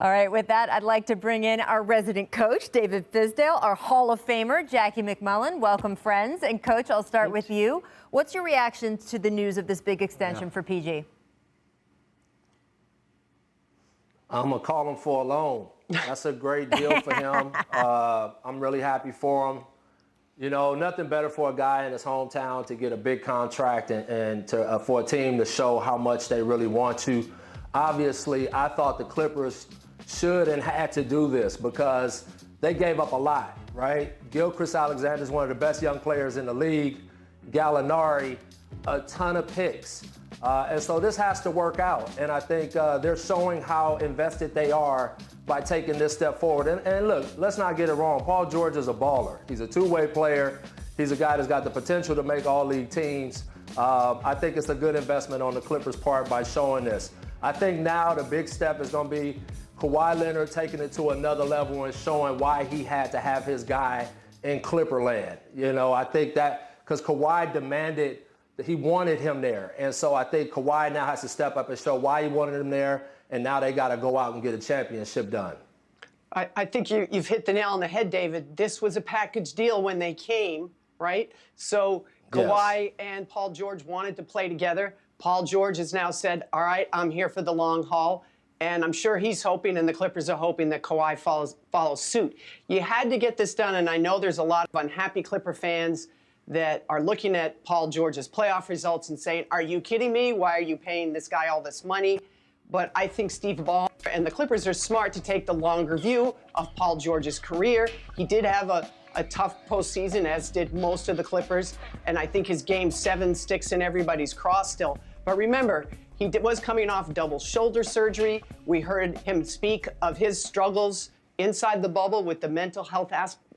All right, with that, I'd like to bring in our resident coach, David Fizdale, our Hall of Famer, Jackie MacMullan. Welcome, friends. And, Coach, I'll start with you. What's your reaction to the news of this big extension for PG? I'm going to call him for a loan. That's a great deal for him. I'm really happy for him. You know, nothing better for a guy in his hometown to get a big contract and for a team to show how much they really want to. Obviously, I thought the Clippers should and had to do this because they gave up a lot, right? Gilchrist Alexander is one of the best young players in the league. Gallinari, a ton of picks. And so this has to work out. And I think they're showing how invested they are by taking this step forward. And look, let's not get it wrong. Paul George is a baller. He's a two-way player. He's a guy that's got the potential to make all-league teams. I think it's a good investment on the Clippers' part by showing this. I think now the big step is going to be Kawhi Leonard taking it to another level and showing why he had to have his guy in Clipperland. You know, I think that because Kawhi demanded, he wanted him there. And so I think Kawhi now has to step up and show why he wanted him there, and now they got to go out and get a championship done. I think you've hit the nail on the head, David. This was a package deal when they came, right? So Kawhi and Paul George wanted to play together. Paul George has now said, all right, I'm here for the long haul. And I'm sure he's hoping, and the Clippers are hoping, that Kawhi follows suit. You had to get this done, and I know there's a lot of unhappy Clipper fans that are looking at Paul George's playoff results and saying, are you kidding me? Why are you paying this guy all this money? But I think Steve Ballmer and the Clippers are smart to take the longer view of Paul George's career. He did have a tough postseason, as did most of the Clippers, and I think his Game 7 sticks in everybody's craw still. But remember, he was coming off double shoulder surgery. We heard him speak of his struggles inside the bubble with the mental health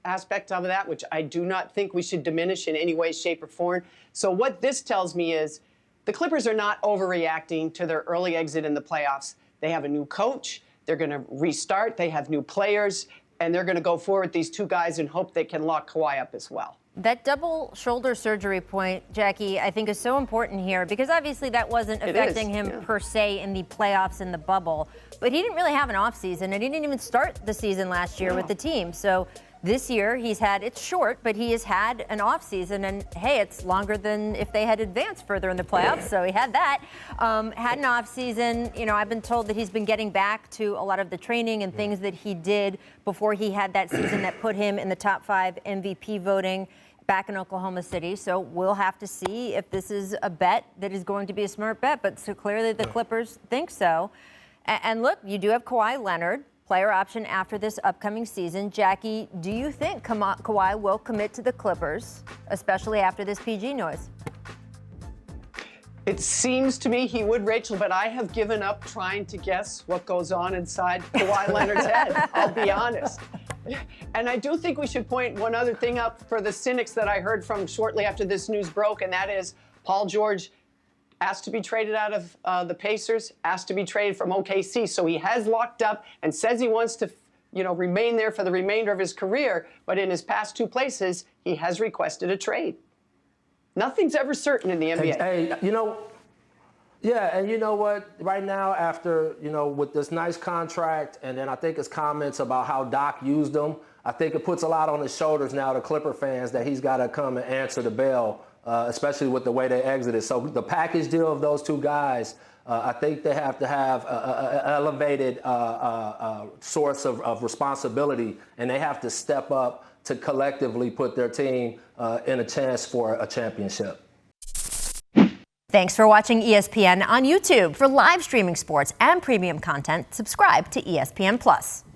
aspect of that, which I do not think we should diminish in any way, shape, or form. So what this tells me is the Clippers are not overreacting to their early exit in the playoffs. They have a new coach. They're going to restart. They have new players, and they're going to go forward with these two guys and hope they can lock Kawhi up as well. That double shoulder surgery point, Jackie, I think is so important here because obviously that wasn't affecting him per se in the playoffs in the bubble. But he didn't really have an offseason, and he didn't even start the season last year with the team. So this year it's short, but he has had an offseason, and hey, it's longer than if they had advanced further in the playoffs. So he had that. Had an offseason. You know, I've been told that he's been getting back to a lot of the training and things that he did before he had that season that put him in the top 5 MVP voting back in Oklahoma City. So we'll have to see if this is a bet that is going to be a smart bet. But so clearly the Clippers think so. And look, you do have Kawhi Leonard, player option after this upcoming season. Jackie, do you think Kawhi will commit to the Clippers, especially after this PG noise? It seems to me he would, Rachel, but I have given up trying to guess what goes on inside Kawhi Leonard's head. I'll be honest. And I do think we should point one other thing out for the cynics that I heard from shortly after this news broke, and that is Paul George asked to be traded out of the Pacers, asked to be traded from OKC. So he has locked up and says he wants to, remain there for the remainder of his career. But in his past 2 places, he has requested a trade. Nothing's ever certain in the NBA. Hey, and you know what? Right now, after, with this nice contract, and then I think his comments about how Doc used him, I think it puts a lot on his shoulders now to Clipper fans that he's got to come and answer the bell, especially with the way they exited. So the package deal of those 2 guys, I think they have to have an elevated source of responsibility, and they have to step up to collectively put their team in a chance for a championship. Thanks for watching ESPN on YouTube. For live streaming sports and premium content, subscribe to ESPN+.